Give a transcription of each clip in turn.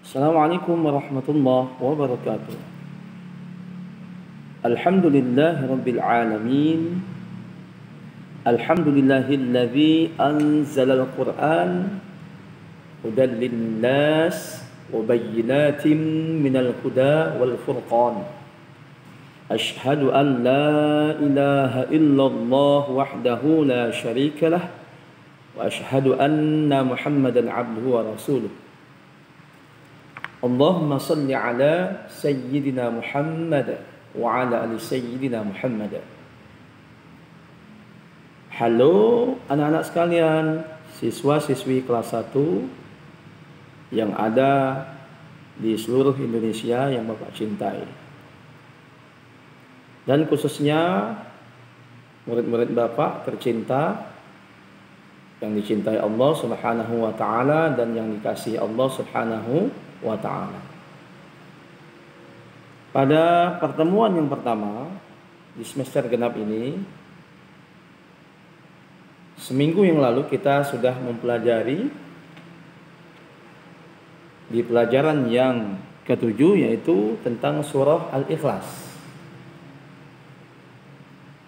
Assalamualaikum warahmatullahi wabarakatuh. Alhamdulillahi rabbil alamin. Alhamdulillahilladzi anzala al-Qur'an hudan linnas wa bayyinatin minal huda wal furqan. Ashhadu an la ilaha illallah wahdahu la syarika lah wa ashhadu anna Muhammadan abduhu wa rasuluh. Allahumma salli ala Sayyidina Muhammad wa ala ali Sayyidina Muhammad. Halo anak-anak sekalian, siswa-siswi kelas 1 yang ada di seluruh Indonesia yang Bapak cintai. Dan khususnya murid-murid Bapak tercinta yang dicintai Allah Subhanahu wa taala dan yang dikasihi Allah Subhanahu wa ta'ala. Pada pertemuan yang pertama di semester genap ini, seminggu yang lalu kita sudah mempelajari di pelajaran yang ke-7, yaitu tentang surah Al-Ikhlas.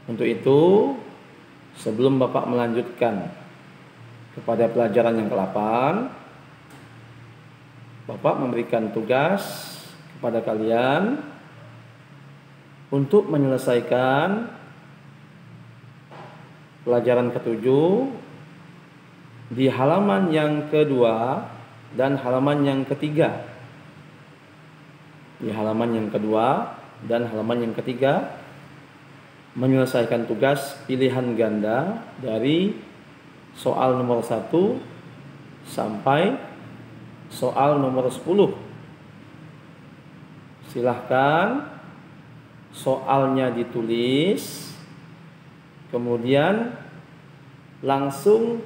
Untuk itu, sebelum Bapak melanjutkan kepada pelajaran yang ke-8, Bapak memberikan tugas kepada kalian untuk menyelesaikan pelajaran ke-7 di halaman yang kedua dan halaman yang ketiga. Di halaman yang kedua dan halaman yang ketiga menyelesaikan tugas pilihan ganda dari soal nomor 1 sampai soal nomor 10. Silahkan soalnya ditulis, kemudian langsung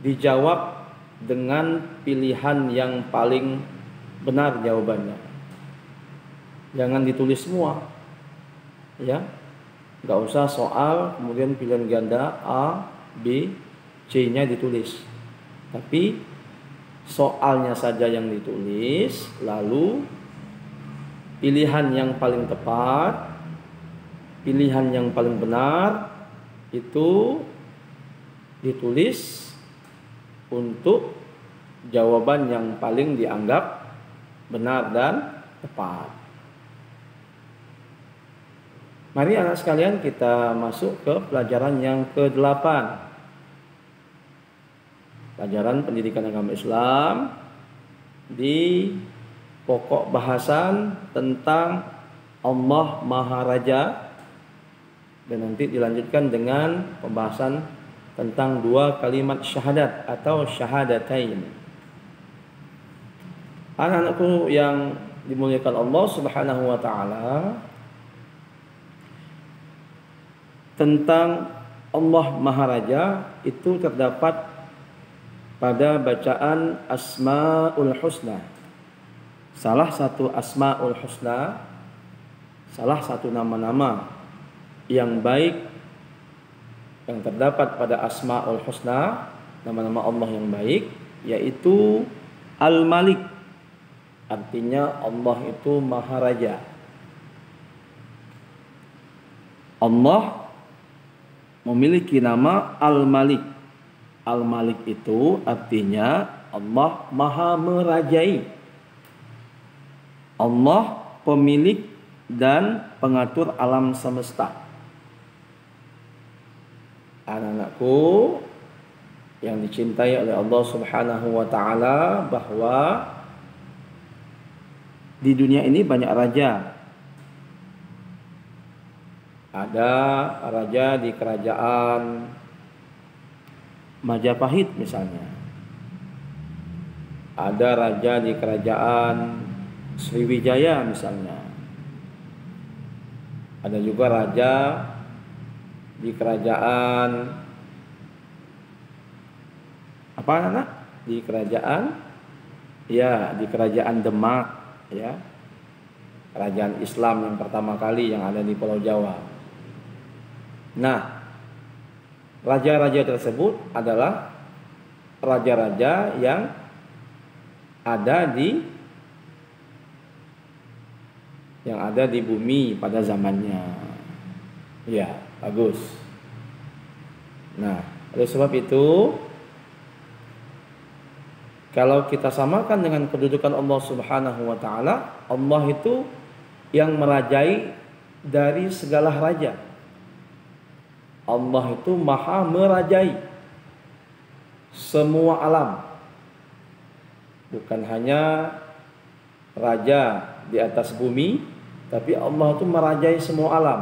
dijawab dengan pilihan yang paling benar jawabannya. Jangan ditulis semua, ya. Nggak usah soal kemudian pilihan ganda A, B, C-nya ditulis, tapi soalnya saja yang ditulis, lalu pilihan yang paling tepat, pilihan yang paling benar itu ditulis untuk jawaban yang paling dianggap benar dan tepat. Mari anak sekalian kita masuk ke pelajaran yang ke-8. Pelajaran pendidikan agama Islam di pokok bahasan tentang Allah Maha Raja, dan nanti dilanjutkan dengan pembahasan tentang 2 kalimat syahadat atau syahadatain. Anak-anakku yang dimuliakan Allah Subhanahu wa taala, tentang Allah Maha Raja itu terdapat pada bacaan Asmaul Husna. Salah satu Asmaul Husna, salah satu nama-nama yang baik yang terdapat pada Asmaul Husna, nama-nama Allah yang baik, yaitu Al-Malik. Artinya Allah itu Maha Raja. Allah memiliki nama Al-Malik. Al-Malik itu artinya Allah Maha Merajai. Allah pemilik dan pengatur alam semesta. Anak-anakku yang dicintai oleh Allah Subhanahu wa taala, bahwa di dunia ini banyak raja. Ada raja di kerajaan Majapahit misalnya. Ada raja di kerajaan Sriwijaya misalnya. Ada juga raja di kerajaan apa anak? Di kerajaan, ya, di kerajaan Demak, ya. Kerajaan Islam yang pertama kali yang ada di Pulau Jawa. Nah, raja-raja tersebut adalah raja-raja yang ada di bumi pada zamannya. Ya, bagus. Nah, oleh sebab itu, kalau kita samakan dengan kedudukan Allah Subhanahu wa taala, Allah itu yang merajai dari segala raja. Allah itu maha merajai semua alam. Bukan hanya raja di atas bumi, tapi Allah itu merajai semua alam.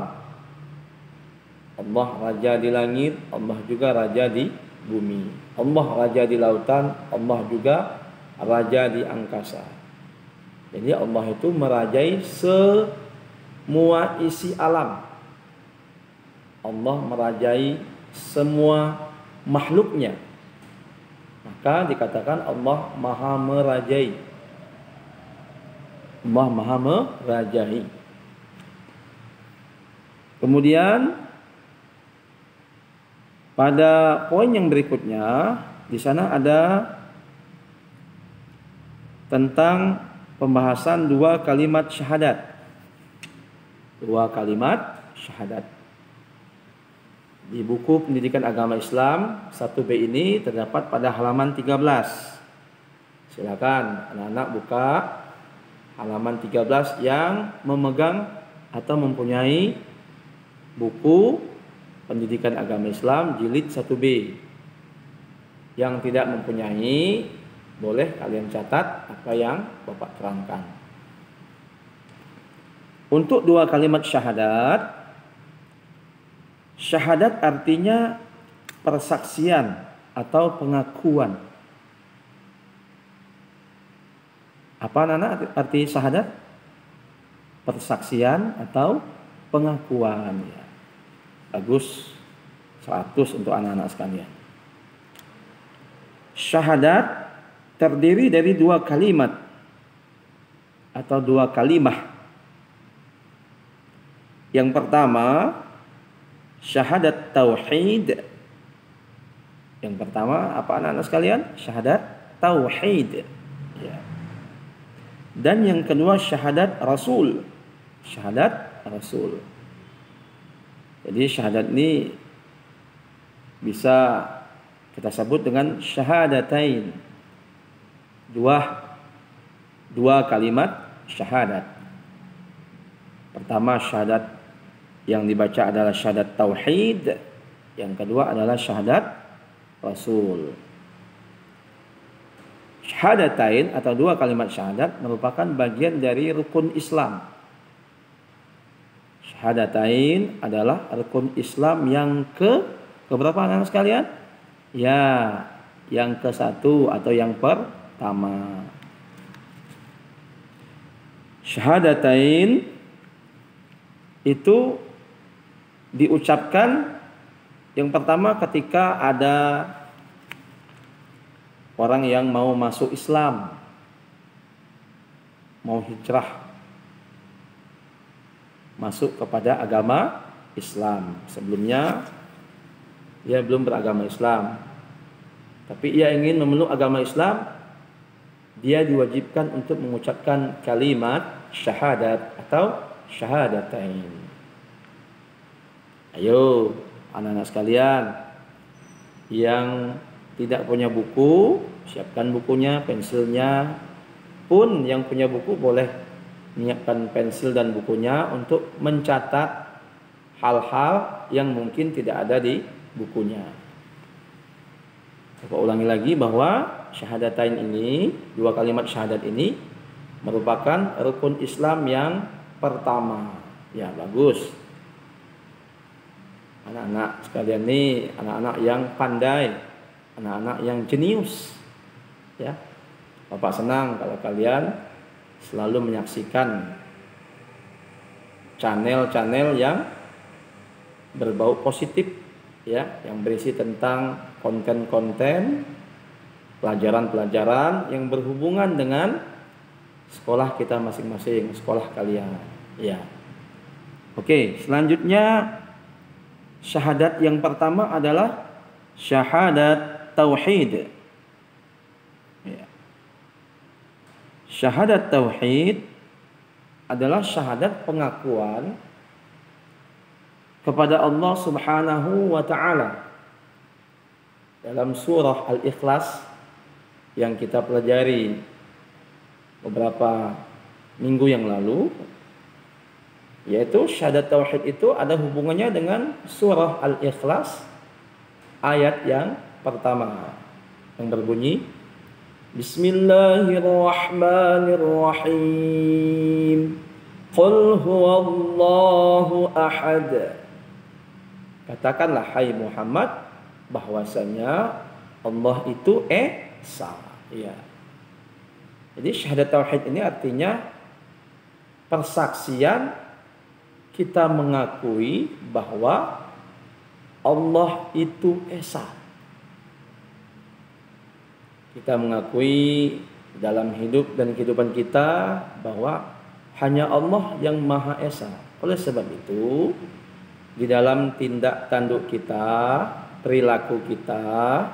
Allah raja di langit, Allah juga raja di bumi. Allah raja di lautan, Allah juga raja di angkasa. Jadi Allah itu merajai semua isi alam. Allah merajai semua makhluknya. Maka dikatakan Allah maha merajai. Allah maha merajai. Kemudian pada poin yang berikutnya, di sana ada tentang pembahasan dua kalimat syahadat. Dua kalimat syahadat. Di buku Pendidikan Agama Islam 1B ini terdapat pada halaman 13. Silakan anak-anak buka halaman 13 yang memegang atau mempunyai buku Pendidikan Agama Islam jilid 1B. Yang tidak mempunyai, boleh kalian catat apa yang Bapak terangkan. Untuk dua kalimat syahadat, syahadat artinya persaksian atau pengakuan. Apa anak-anak arti syahadat? Persaksian atau pengakuan. Ya. Bagus, 100 untuk anak-anak sekalian. Syahadat terdiri dari dua kalimat atau dua kalimah. Yang pertama, syahadat tauhid. Yang pertama apa anak-anak sekalian? Syahadat tauhid. Ya. Dan yang kedua syahadat rasul. Syahadat rasul. Jadi syahadat ini bisa kita sebut dengan syahadatain. Dua kalimat syahadat. Pertama syahadat yang dibaca adalah syahadat tauhid, yang kedua adalah syahadat rasul. Syahadatain atau dua kalimat syahadat merupakan bagian dari rukun Islam. Syahadatain adalah rukun Islam yang keberapa anak sekalian? Ya, yang ke-1 atau yang pertama. Syahadatain itu diucapkan yang pertama ketika ada orang yang mau masuk Islam, mau hijrah masuk kepada agama Islam. Sebelumnya dia belum beragama Islam, tapi ia ingin memeluk agama Islam. Dia diwajibkan untuk mengucapkan kalimat syahadat atau syahadatain. Ayo anak-anak sekalian yang tidak punya buku, siapkan bukunya, pensilnya. Pun yang punya buku boleh menyiapkan pensil dan bukunya untuk mencatat hal-hal yang mungkin tidak ada di bukunya. Saya ulangi lagi bahwa syahadatain ini, dua kalimat syahadat ini merupakan rukun Islam yang pertama. Ya, bagus. Anak-anak sekalian ini anak-anak yang pandai, anak-anak yang jenius. Ya. Bapak senang kalau kalian selalu menyaksikan channel-channel yang berbau positif, ya, yang berisi tentang konten-konten pelajaran-pelajaran yang berhubungan dengan sekolah kita masing-masing, sekolah kalian. Ya. Oke, selanjutnya syahadat yang pertama adalah syahadat tauhid. Ya. Syahadat tauhid adalah syahadat pengakuan kepada Allah Subhanahu wa taala. Dalam surah Al-Ikhlas yang kita pelajari beberapa minggu yang lalu, yaitu syahadat tauhid itu ada hubungannya dengan surah Al-Ikhlas ayat yang pertama yang berbunyi Bismillahirrahmanirrahim. Qul huwallahu ahad. Katakanlah hai Muhammad bahwasanya Allah itu esa. Ya. Jadi syahadat tauhid ini artinya persaksian kita mengakui bahwa Allah itu esa. Kita mengakui dalam hidup dan kehidupan kita bahwa hanya Allah yang Maha Esa. Oleh sebab itu, di dalam tindak tanduk kita, perilaku kita,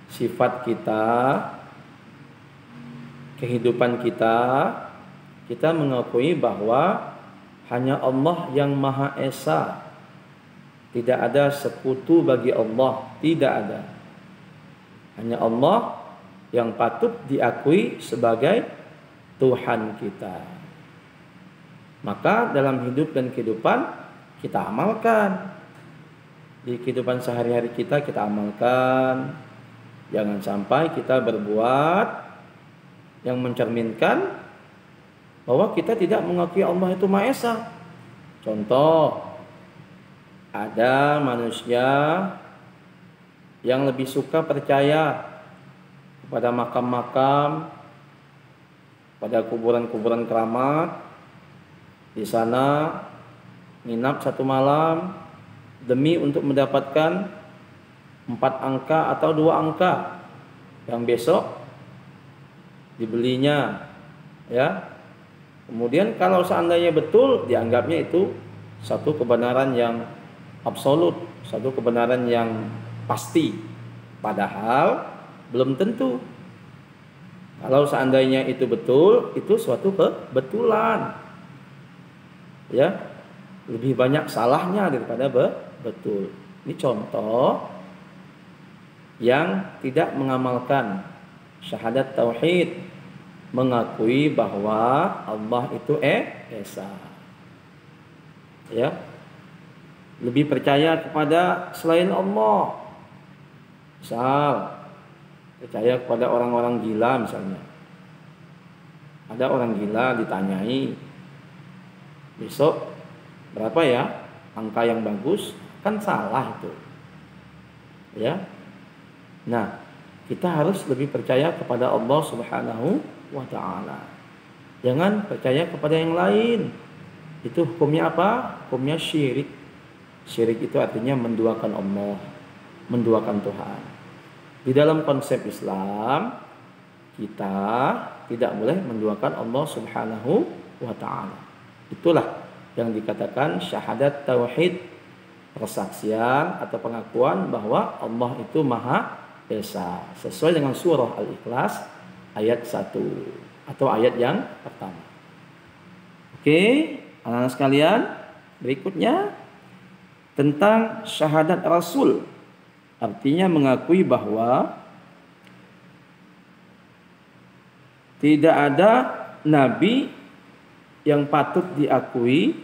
sifat kita, kehidupan kita, kita mengakui bahwa hanya Allah yang Maha Esa. Tidak ada sekutu bagi Allah, tidak ada. Hanya Allah yang patut diakui sebagai Tuhan kita. Maka dalam hidup dan kehidupan kita amalkan. Di kehidupan sehari-hari kita amalkan. Jangan sampai kita berbuat yang mencerminkan bahwa kita tidak mengakui Allah itu Maha Esa. Contoh, ada manusia yang lebih suka percaya kepada makam-makam, pada kuburan-kuburan keramat. Di sana nginap 1 malam demi untuk mendapatkan 4 angka atau 2 angka yang besok dibelinya, ya. Kemudian kalau seandainya betul, dianggapnya itu satu kebenaran yang absolut, satu kebenaran yang pasti, padahal belum tentu. Kalau seandainya itu betul, itu suatu kebetulan, ya, lebih banyak salahnya daripada betul. Ini contoh yang tidak mengamalkan syahadat tauhid, mengakui bahwa Allah itu esa, ya, lebih percaya kepada selain Allah. Misal percaya kepada orang-orang gila misalnya. Ada orang gila ditanyai, besok berapa ya angka yang bagus? Kan salah itu. Ya. Nah, kita harus lebih percaya kepada Allah Subhanahu wa taala. Jangan percaya kepada yang lain. Itu hukumnya apa? Hukumnya syirik. Syirik itu artinya menduakan Allah, menduakan Tuhan. Di dalam konsep Islam, kita tidak boleh menduakan Allah Subhanahu wa taala. Itulah yang dikatakan syahadat tauhid, persaksian atau pengakuan bahwa Allah itu Maha Esa, sesuai dengan surah Al-Ikhlas ayat 1 atau ayat yang pertama. Oke, anak-anak sekalian, berikutnya tentang syahadat Rasul. Artinya mengakui bahwa tidak ada nabi yang patut diakui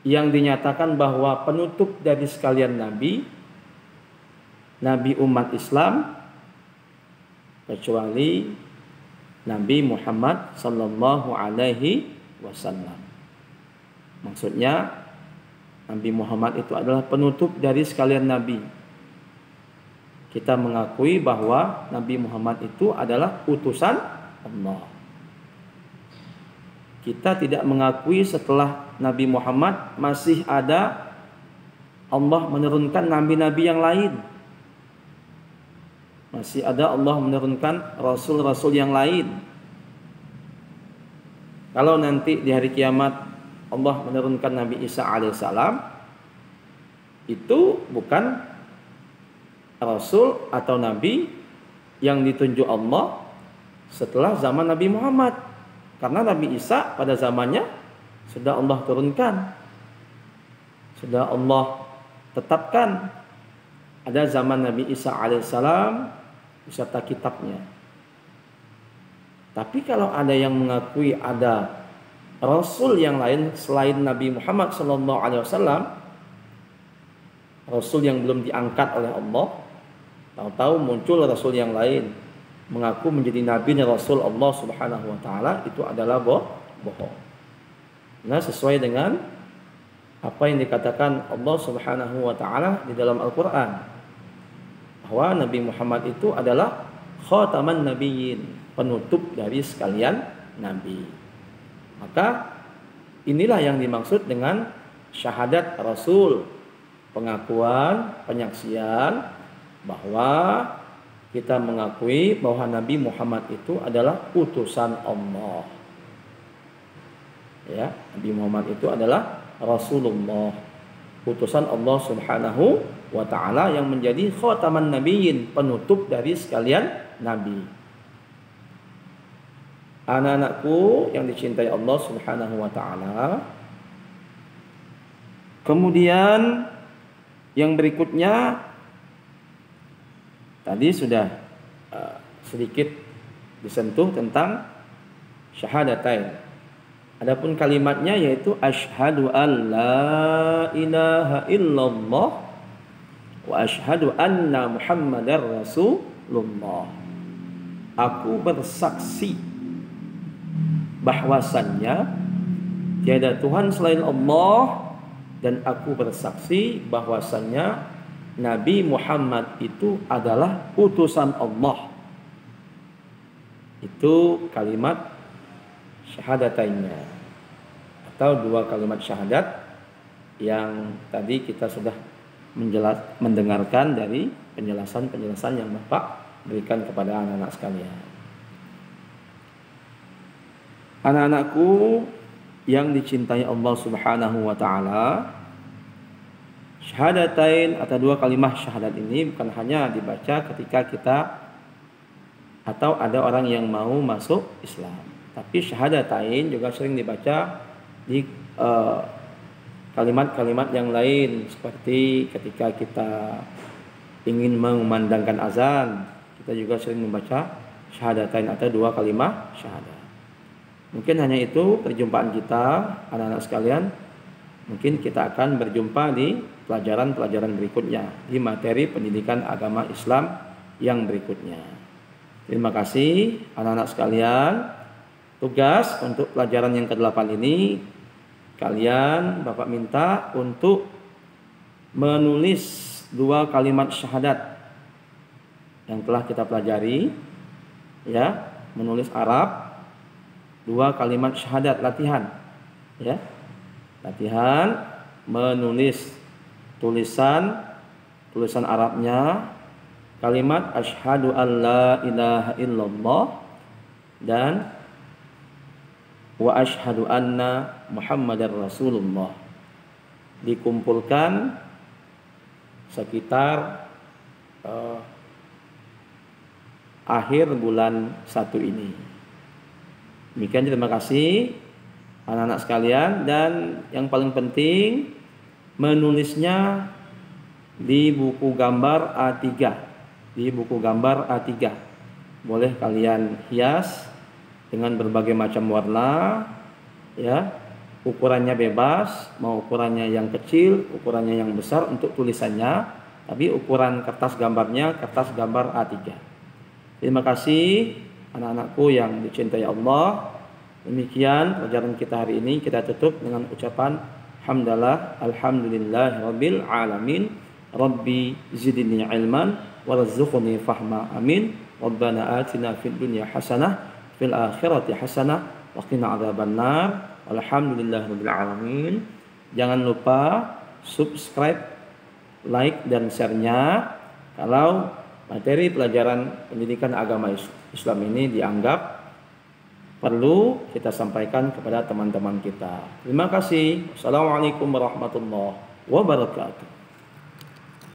yang dinyatakan bahwa penutup dari sekalian nabi umat Islam, kecuali Nabi Muhammad sallallahu alaihi wasallam. Maksudnya Nabi Muhammad itu adalah penutup dari sekalian nabi. Kita mengakui bahwa Nabi Muhammad itu adalah utusan Allah. Kita tidak mengakui setelah Nabi Muhammad masih ada Allah menurunkan nabi-nabi yang lain. Masih ada Allah menurunkan rasul-rasul yang lain. Kalau nanti di hari kiamat Allah menurunkan Nabi Isa alaihissalam, itu bukan rasul atau nabi yang ditunjuk Allah setelah zaman Nabi Muhammad. Karena Nabi Isa pada zamannya sudah Allah turunkan, sudah Allah tetapkan ada zaman Nabi Isa alaihissalam beserta kitabnya. Tapi kalau ada yang mengakui ada Rasul yang lain selain Nabi Muhammad SAW, Rasul yang belum diangkat oleh Allah, tahu-tahu muncul Rasul yang lain mengaku menjadi Nabi dan Rasul Allah Subhanahu Wa Taala, itu adalah bohong. Nah, sesuai dengan apa yang dikatakan Allah Subhanahu Wa Taala di dalam Al-Quran, bahwa Nabi Muhammad itu adalah khataman nabiyyin, penutup dari sekalian nabi. Maka inilah yang dimaksud dengan syahadat Rasul, pengakuan, penyaksian bahwa kita mengakui bahwa Nabi Muhammad itu adalah utusan Allah. Ya, Nabi Muhammad itu adalah Rasulullah, utusan Allah Subhanahu wa Ta'ala yang menjadi khataman nabiyyin, penutup dari sekalian nabi. Anak-anakku yang dicintai Allah Subhanahu wa Ta'ala, kemudian yang berikutnya tadi sudah sedikit disentuh tentang syahadatain. Adapun kalimatnya yaitu asyhadu an la ilaha illallah wa asyhadu anna Muhammadar Rasulullah. Aku bersaksi bahwasannya tiada Tuhan selain Allah, dan aku bersaksi bahwasannya Nabi Muhammad itu adalah utusan Allah. Itu kalimat syahadatainnya, atau dua kalimat syahadat yang tadi kita sudah mendengarkan dari penjelasan-penjelasan yang Bapak berikan kepada anak-anak sekalian. Anak-anakku yang dicintai Allah Subhanahu wa Ta'ala, syahadatain atau dua kalimat syahadat ini bukan hanya dibaca ketika kita atau ada orang yang mau masuk Islam, tapi syahadatain juga sering dibaca di kalimat-kalimat yang lain, seperti ketika kita ingin mengumandangkan azan, kita juga sering membaca syahadatain atau dua kalimat syahadat. Mungkin hanya itu perjumpaan kita, anak-anak sekalian. Mungkin kita akan berjumpa di pelajaran-pelajaran berikutnya, di materi pendidikan agama Islam yang berikutnya. Terima kasih anak-anak sekalian. Tugas untuk pelajaran yang ke-8 ini, kalian Bapak minta untuk menulis dua kalimat syahadat yang telah kita pelajari, ya, menulis Arab, dua kalimat syahadat, latihan, ya, latihan menulis tulisan Arabnya, kalimat asyhadu an la ilaha illallah dan wa asyhadu anna Muhammadar Rasulullah, dikumpulkan sekitar akhir bulan 1 ini. Demikian, terima kasih anak-anak sekalian, dan yang paling penting menulisnya di buku gambar A3. Di buku gambar A3 boleh kalian hias dengan berbagai macam warna, ya. Ukurannya bebas, mau ukurannya yang kecil, ukurannya yang besar untuk tulisannya, tapi ukuran kertas gambarnya kertas gambar A3. Terima kasih anak-anakku yang dicintai Allah. Demikian pelajaran kita hari ini, kita tutup dengan ucapan hamdalah alhamdulillahirabbil alamin, rabbi zidni ilman warzuqni fahma, amin. Rabbana atina fid dunya hasanah fil akhirati hasanah wa qina adzabannar. Alhamdulillahirabbil alamin. Jangan lupa subscribe, like dan share-nya kalau materi pelajaran pendidikan agama Islam ini dianggap perlu kita sampaikan kepada teman-teman kita. Terima kasih. Assalamualaikum warahmatullahi wabarakatuh.